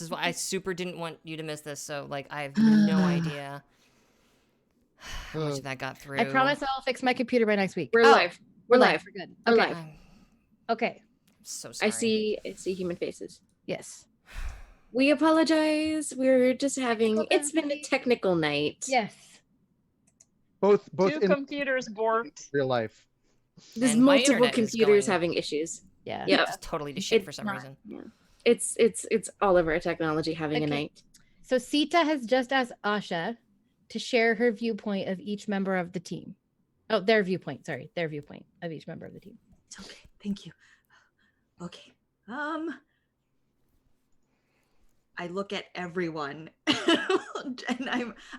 is why I super didn't want you to miss this. So like, I have no idea how much of that got through. I promise I'll fix my computer by next week. We're live. We're live. We're good. We're Okay. live. Okay. So sorry. I see human faces. Yes. We apologize. We're just having. It's been a technical night. Yes. Both Two in computers borked. real life. There's And my multiple internet is computers going- having issues. Yeah. Yeah. It's totally to shit It's for some not- reason. Yeah. It's all of our technology having a Okay. night. So Sita has just asked Asha to share her viewpoint of each member of the team. Oh, their viewpoint. Sorry, their viewpoint of each member of the team. It's okay. Thank you. Okay. I look at everyone and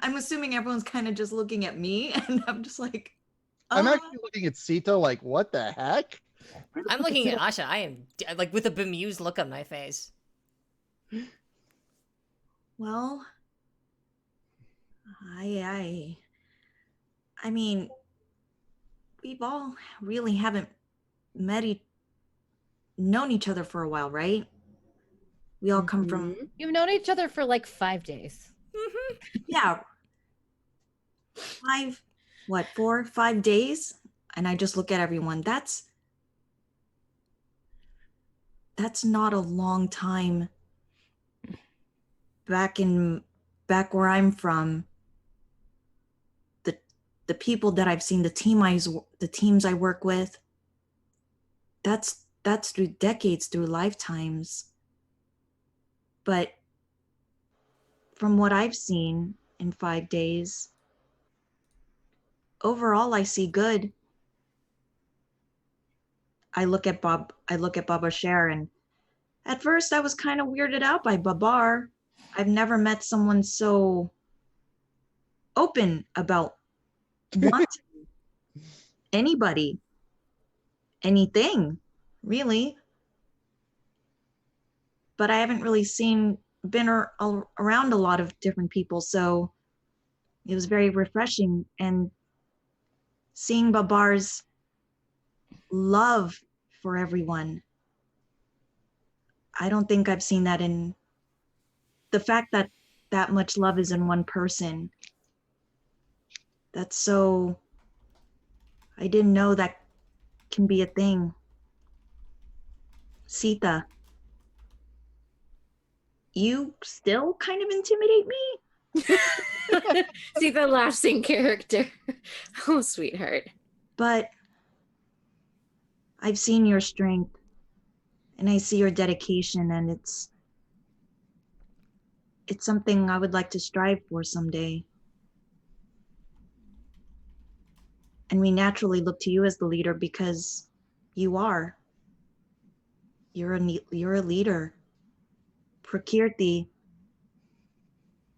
I'm assuming everyone's kind of just looking at me and I'm just like I'm actually looking at Sita like, what the heck? I'm looking at Asha. I am like with a bemused look on my face. well, I mean, we've all really haven't known each other for a while, right? We all come from, Mhm. You've known each other for like 5 days. yeah, 4, 5 days. And I just look at everyone. That's not a long time. Back where I'm from, the people that I've seen, the teams I work with, that's through decades, through lifetimes. But from what I've seen in 5 days, overall I see good. I look at Baba Sher, and at first I was kind of weirded out by Babar. I've never met someone so open about wanting anybody, anything, really. But I haven't really been around a lot of different people, so it was very refreshing. And seeing Babar's love for everyone, I don't think I've seen that in the fact that much love is in one person. That's so, I didn't know that can be a thing. Sita, you still kind of intimidate me, See the laughing character. Oh, sweetheart. but I've seen your strength and I see your dedication, and it's something I would like to strive for someday. And we naturally look to you as the leader because you are. You're a leader. Prakirti,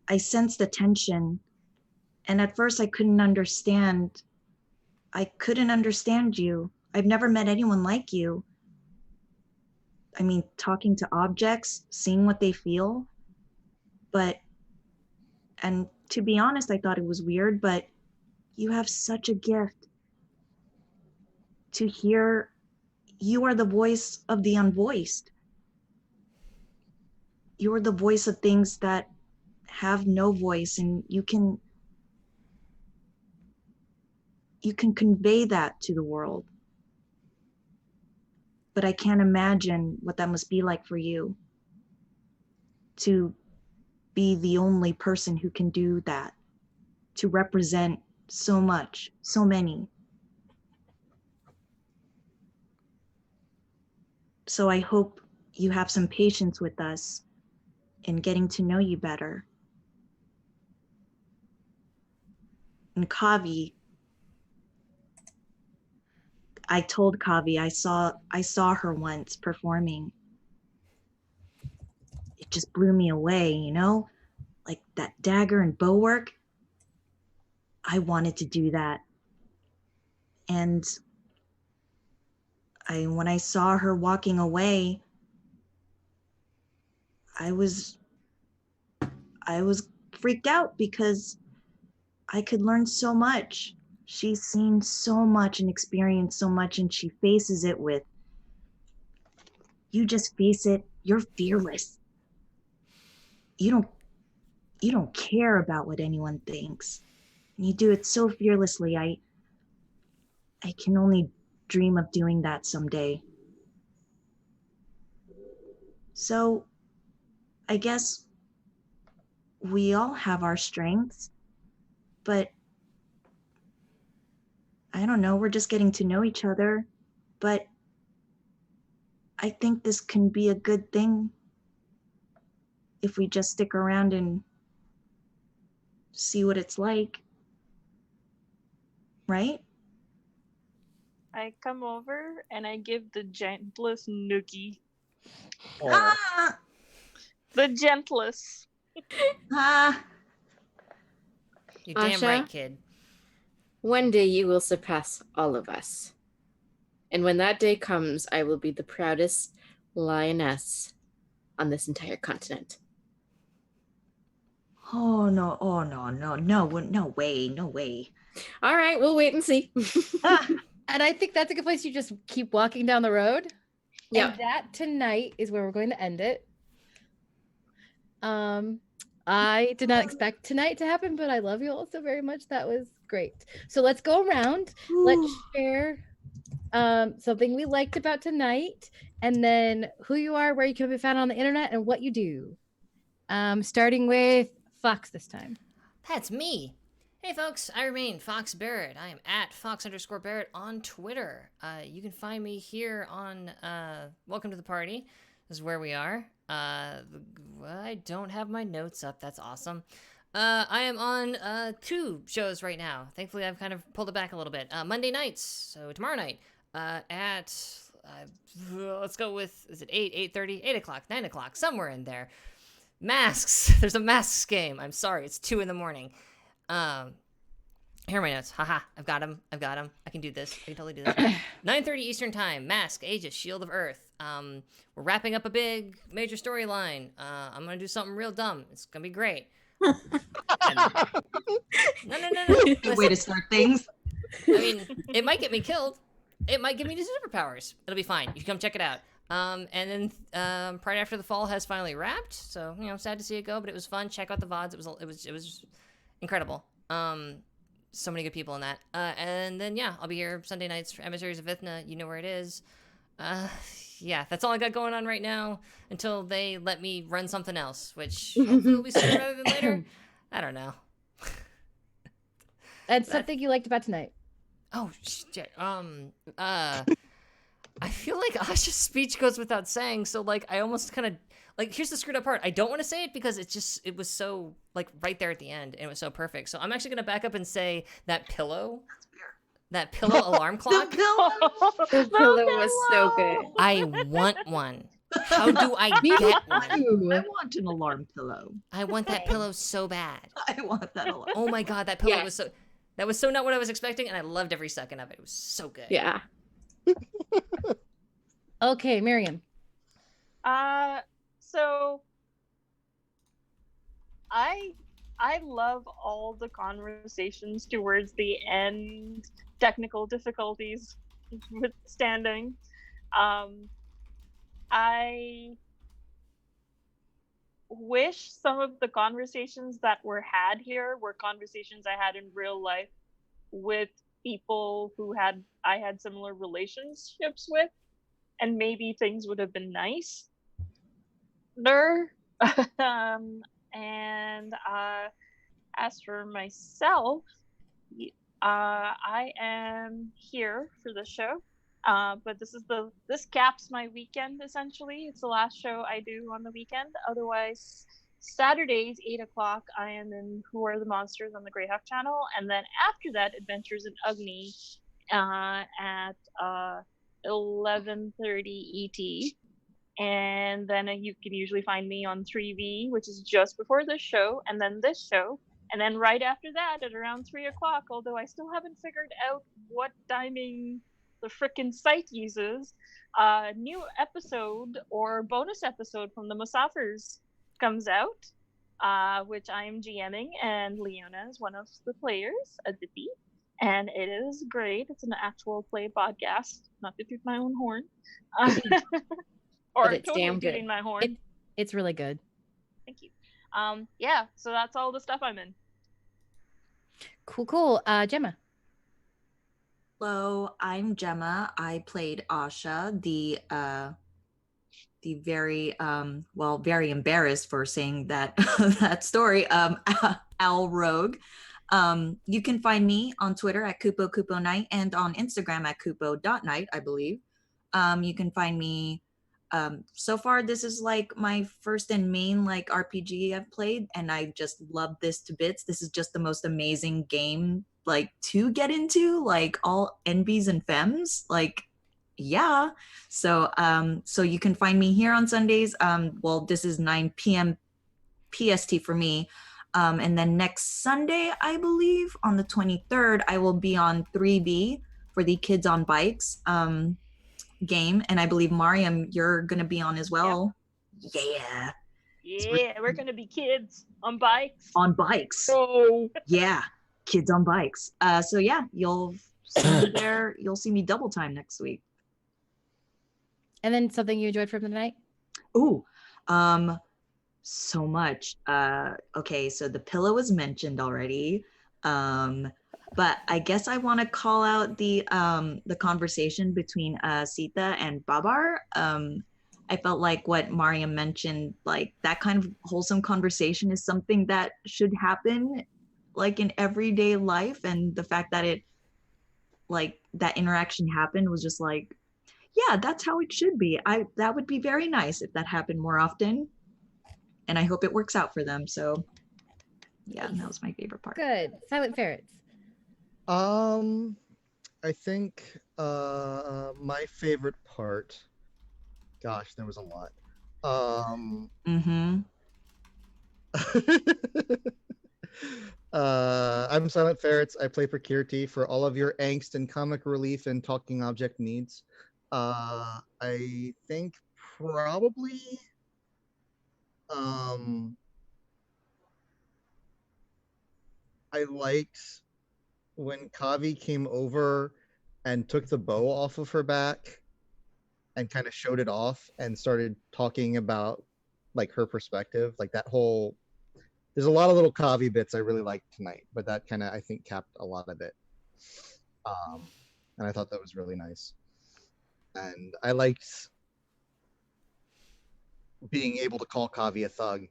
I sensed the tension, and at first I couldn't understand. I couldn't understand you. I've never met anyone like you. I mean, talking to objects, seeing what they feel. And to be honest, I thought it was weird, but you have such a gift to hear. You are the voice of the unvoiced. You are the voice of things that have no voice, and you can convey that to the world. But I can't imagine what that must be like for you, to be the only person who can do that, to represent so much, so many. So I hope you have some patience with us in getting to know you better. And Kavi, I told Kavi I saw her once performing. It just blew me away, you know? Like that dagger and bow work. I wanted to do that. And when I saw her walking away, I was freaked out because I could learn so much. She's seen so much and experienced so much, and she faces it you just face it, you're fearless. you don't care about what anyone thinks. And you do it so fearlessly. I can only dream of doing that someday. So I guess we all have our strengths, but I don't know, we're just getting to know each other. But I think this can be a good thing if we just stick around and see what it's like. Right? I come over and I give the gentlest noogie. Oh, Ah! The gentlest. Ah! You damn Asha? right, kid. One day you will surpass all of us. And when that day comes, I will be the proudest lioness on this entire continent. Oh no, no way. All right, we'll wait and see. Ah! And I think that's a good place to just keep walking down the road. Yep. And that tonight is where we're going to end it. I did not expect tonight to happen, but I love you all so very much. That was great. So let's go around. Let's Ooh. share something we liked about tonight, and then who you are, where you can be found on the internet, and what you do. Starting with Fox this time. That's me. Hey folks, I remain Fox Barrett. I am at Fox_Barrett on Twitter. You can find me here on Welcome to the Party. This is where we are. I don't have my notes up. That's awesome. I am on 2 shows right now. Thankfully, I've kind of pulled it back a little bit. Monday nights, so tomorrow night, at let's go with, is it 8, 8:30, 8 o'clock, 9 o'clock, somewhere in there. Masks. There's a masks game. I'm sorry, it's 2 in the morning. Here are my notes. Haha, I've got them. I can do this. I can totally do this. 9:30 Eastern Time. Mask, Aegis, Shield of Earth. We're wrapping up a big major storyline. I'm gonna do something real dumb. It's gonna be great. No. Good way to start things. I mean, it might get me killed. It might give me superpowers. It'll be fine. You can come check it out. And then Pride After the Fall has finally wrapped. So sad to see it go, but it was fun. Check out the VODs. It was incredible. So many good people in that. And then I'll be here Sunday nights for Emissaries of Avithna. You know where it is. Yeah, that's all I got going on right now until they let me run something else, which hopefully will be sooner rather than later. I don't know. That's something you liked about tonight. Oh shit. I feel like Asha's speech goes without saying, so I almost kind of here's the screwed up part. I don't want to say it because it was so right there at the end and it was so perfect. So I'm actually gonna back up and say that pillow alarm clock. The pillow was so good. I want one. How do I get one? I want an alarm pillow. I want that pillow so bad. I want that alarm. Oh my god, that pillow was so not what I was expecting, and I loved every second of it. It was so good. Yeah. Okay, Miriam. So I love all the conversations towards the end, technical difficulties withstanding. I wish some of the conversations that were had here were conversations I had in real life with people who I had similar relationships with, and maybe things would have been nice. And as for myself, I am here for the show, but this caps my weekend essentially. It's the last show I do on the weekend. Otherwise, Saturdays 8 o'clock I am in Who Are the Monsters on the Greyhawk channel, and then after that, Adventures in Agni at 11:30 ET. And then you can usually find me on 3V, which is just before this show, and then this show. And then right after that, at around 3 o'clock, although I still haven't figured out what timing the frickin' site uses, a new episode or bonus episode from the Musafirs comes out, which I am GMing, and Leona is one of the players, Aditi. And it is great. It's an actual play podcast, not to toot my own horn. Or But it's totally damn good. tooting my horn. It's really good. Thank you. Yeah, so that's all the stuff I'm in. Cool. Gemma. Hello, I'm Gemma. I played Asha, the very very embarrassed for saying that that story, owl rogue. You can find me on Twitter at Kupo Night and on Instagram at kupo.night, I believe. You can find me, so far this is like my first and main like RPG I've played, and I just love this to bits. This is just the most amazing game like to get into, like all ENBYs and Femmes, like yeah. So so you can find me here on Sundays. Well, this is 9 p.m. PST for me. And then next Sunday, I believe on the 23rd, I will be on 3B for the Kids on Bikes game. And I believe Mariam, you're gonna be on as well. Yeah. Yeah, we're gonna be kids on bikes. On bikes. Oh. Yeah, kids on bikes. So yeah, you'll see me there. You'll see me double time next week. And then something you enjoyed from the night? Ooh, so much. Okay, so the pillow was mentioned already. But I guess I want to call out the conversation between Sita and Babar. I felt like what Mariam mentioned, like that kind of wholesome conversation is something that should happen like in everyday life, and the fact that it like that interaction happened was just like, yeah, that's how it should be. That would be very nice if that happened more often. And I hope it works out for them. So yeah, that was my favorite part. Good. Silent Ferrets. I think my favorite part, gosh, there was a lot. I'm Silent Ferrets. I play Prakirti for all of your angst and comic relief and talking object needs. I think probably I liked when Kavi came over and took the bow off of her back and kind of showed it off and started talking about like her perspective, like that whole, there's a lot of little Kavi bits I really liked tonight, but that kind of I think capped a lot of it. And I thought that was really nice. And I liked being able to call Kavi a thug.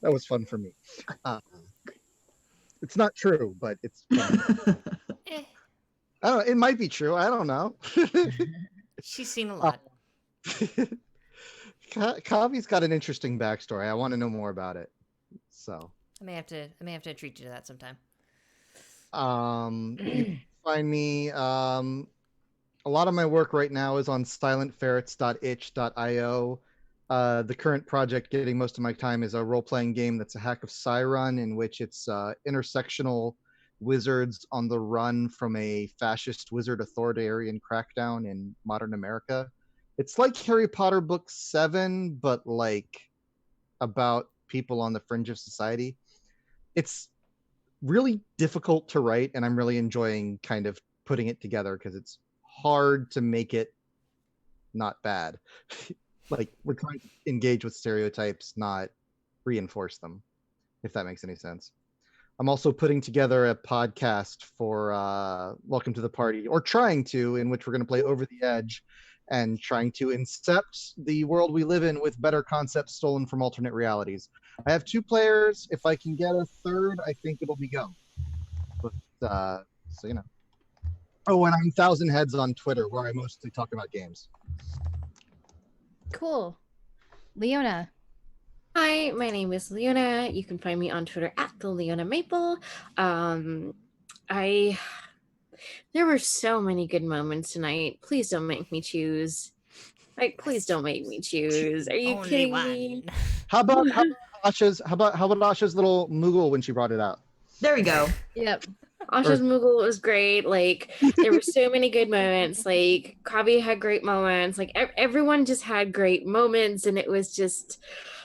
That was fun for me. It's not true, but it's fun. I don't know, it might be true. I don't know. She's seen a lot. Kavi's got an interesting backstory. I want to know more about it. So I may have to treat you to that sometime. You can find me. A lot of my work right now is on silentferrets.itch.io. The current project getting most of my time is a role-playing game that's a hack of Cyrun, in which it's intersectional wizards on the run from a fascist wizard authoritarian crackdown in modern America. It's like Harry Potter Book 7, but like about people on the fringe of society. It's really difficult to write, and I'm really enjoying kind of putting it together because it's hard to make it not bad. Like we're trying to engage with stereotypes, not reinforce them, if that makes any sense. I'm also putting together a podcast for Welcome to the Party, or trying to, in which we're going to play Over the Edge and trying to incept the world we live in with better concepts stolen from alternate realities. I have 2 players. If I can get a third, I think it'll be go. But, so, you know. Oh, and I'm 1000 Heads on Twitter, where I mostly talk about games. Cool. Leona. Hi, my name is Leona. You can find me on Twitter at the Leona Maple. There were so many good moments tonight. Please don't make me choose. Like, please don't make me choose. Are you kidding me? How about Asha's little Moogle when she brought it out? There we go. Yep. Asha's Moogle was great. Like, there were so many good moments. Like, Kavi had great moments. Like, everyone just had great moments, and it was just,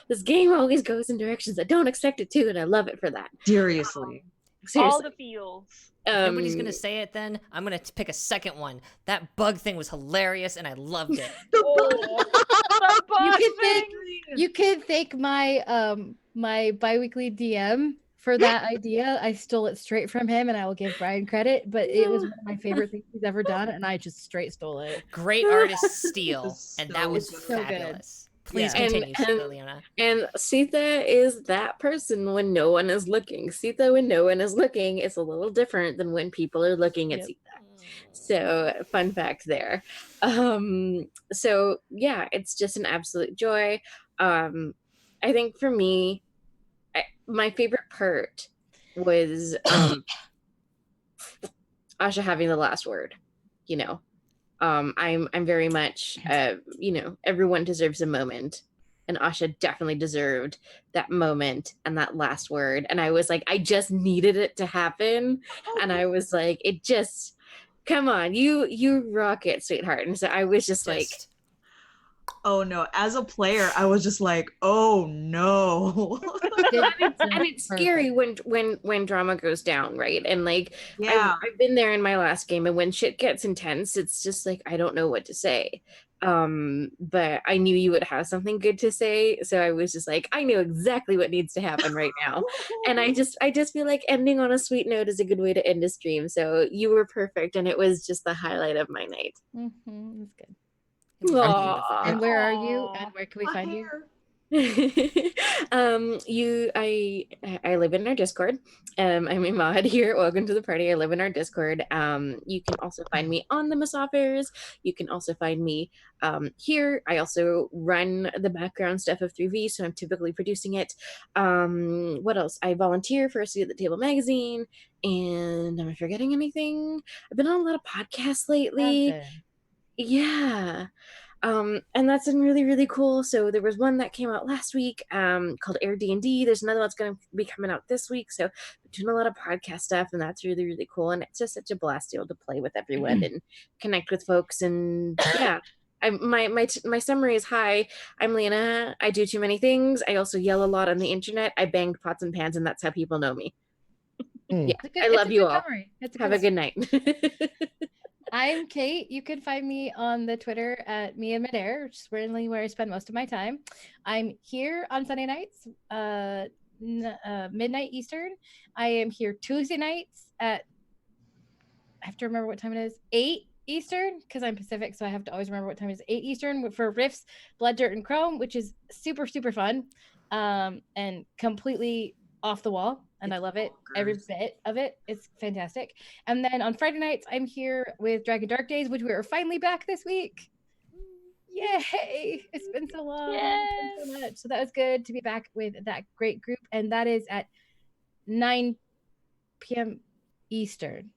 this game always goes in directions I don't expect it to, and I love it for that. Seriously. All Seriously. the feels. If nobody's gonna say it, then I'm gonna pick a second one. That bug thing was hilarious, and I loved it. Oh, the You bug could thing. You can thank my my biweekly DM for that idea. I stole it straight from him, and I will give Brian credit. But it was one of my favorite things he's ever done, and I just straight stole it. Great artist steal, and that So was good. So good. fabulous. Please Yeah. continue, Leona. And Sita is that person when no one is looking. Sita, when no one is looking, is a little different than when people are looking at Yep. Sita. So, fun fact there. So yeah, it's just an absolute joy. I think for me, my favorite part was Asha having the last word. You know, I'm very much you know, everyone deserves a moment, and Asha definitely deserved that moment and that last word. And I was like, I just needed it to happen, and I was like, it just, come on, you rock it, sweetheart. And so I was just like, Oh no, as a player, I was just like, oh no. and it's scary when drama goes down, right? And like, Yeah. I've been there in my last game, and when shit gets intense, it's just like, I don't know what to say. But I knew you would have something good to say, so I was just like, I know exactly what needs to happen right now. And I just feel like ending on a sweet note is a good way to end a stream. So you were perfect, and it was just the highlight of my night. Mm-hmm. That's good. Aw. And where are you? And Aw. where can we A find you? hair. I live in our Discord. I'm a mod here. Welcome to the party. I live in our Discord. You can also find me on the Emissaries. You can also find me here. I also run the background stuff of 3V, so I'm typically producing it. What else? I volunteer for a Seat at the Table magazine. And am I forgetting anything? I've been on a lot of podcasts lately. Yeah. And that's been really, really cool. So there was one that came out last week called Air D&D. There's another one that's going to be coming out this week. So I'm doing a lot of podcast stuff, and that's really, really cool. And it's just such a blast to be able to play with everyone and connect with folks. And yeah, my summary is, hi, I'm Lena. I do too many things. I also yell a lot on the internet. I banged pots and pans, and that's how people know me. Yeah, I love you all. Have a good night. I'm Kate. You can find me on the Twitter at Mia Midair, which is really where I spend most of my time. I'm here on Sunday nights, midnight Eastern. I am here Tuesday nights at, I have to remember what time it is, 8 Eastern, because I'm Pacific, so I have to always remember what time it is, 8 Eastern for Rifts, Blood, Dirt, and Chrome, which is super, super fun and completely off the wall. And I love it. Every bit of it. It's fantastic. And then on Friday nights, I'm here with Dragon Dark Days, which we are finally back this week. Yay! It's been so long. It's been so much. So that was good to be back with that great group. And that is at 9 p.m. Eastern.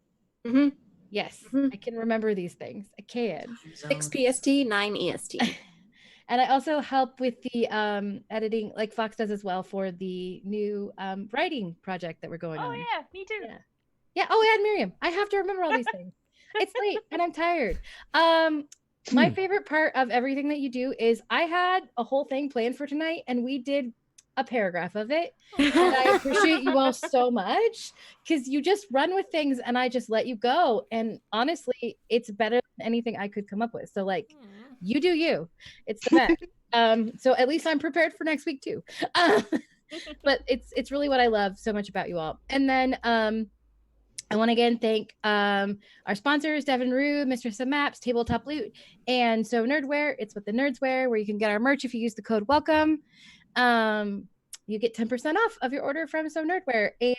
Mm-hmm. Yes, Mhm. I can remember these things. I can. 6 PST, 9 EST. And I also help with the editing, like Fox does as well, for the new writing project that we're going on. Oh yeah, me too. Yeah. Oh, and Miriam. I have to remember all these things. It's late and I'm tired. My favorite part of everything that you do is I had a whole thing planned for tonight, and we did a paragraph of it. And I appreciate you all so much, because you just run with things and I just let you go. And honestly, it's better than anything I could come up with. So like, you do you. It's the best. So at least I'm prepared for next week too. But it's really what I love so much about you all. And then I want to again thank our sponsors, Devin Rue, Mistress of Maps, Tabletop Loot, and So Nerdwear. It's what the nerds wear, where you can get our merch if you use the code WELCOME. You get 10% off of your order from So Nerdwear. And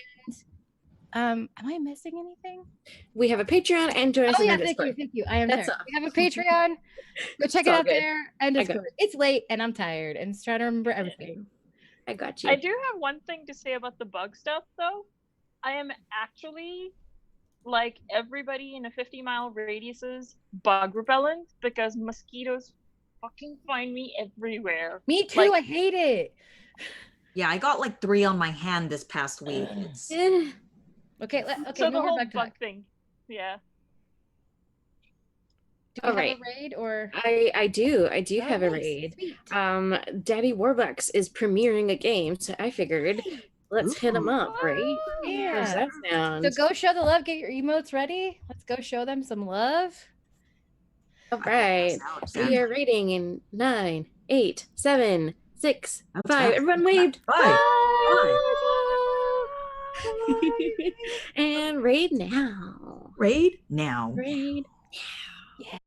am I missing anything? We have a Patreon and join us in our Discord. Thank you. I am That's there. all. We have a Patreon. Go check It's it all out good. there. And I got Discord. It's late and I'm tired and trying to remember everything. I got you. I do have one thing to say about the bug stuff, though. I am actually, like everybody in a 50-mile radius's, bug repellent, because mosquitoes fucking find me everywhere. Me too. Like- I hate it. Yeah, I got like 3 on my hand this past week. It's Eh, Okay. So No the more whole bug bug talk. thing. Yeah. Do we All have right. a raid or? I do Oh, have a nice. raid. Sweet. Daddy Warbucks is premiering a game, so I figured Let's hit them up, right? Yeah. How's that sound? So go show the love. Get your emotes ready. Let's go show them some love. All right. We are rating in 9, 8, 7, 6, 5. Everyone waved. 5. And raid now. Raid now. Raid. Yeah.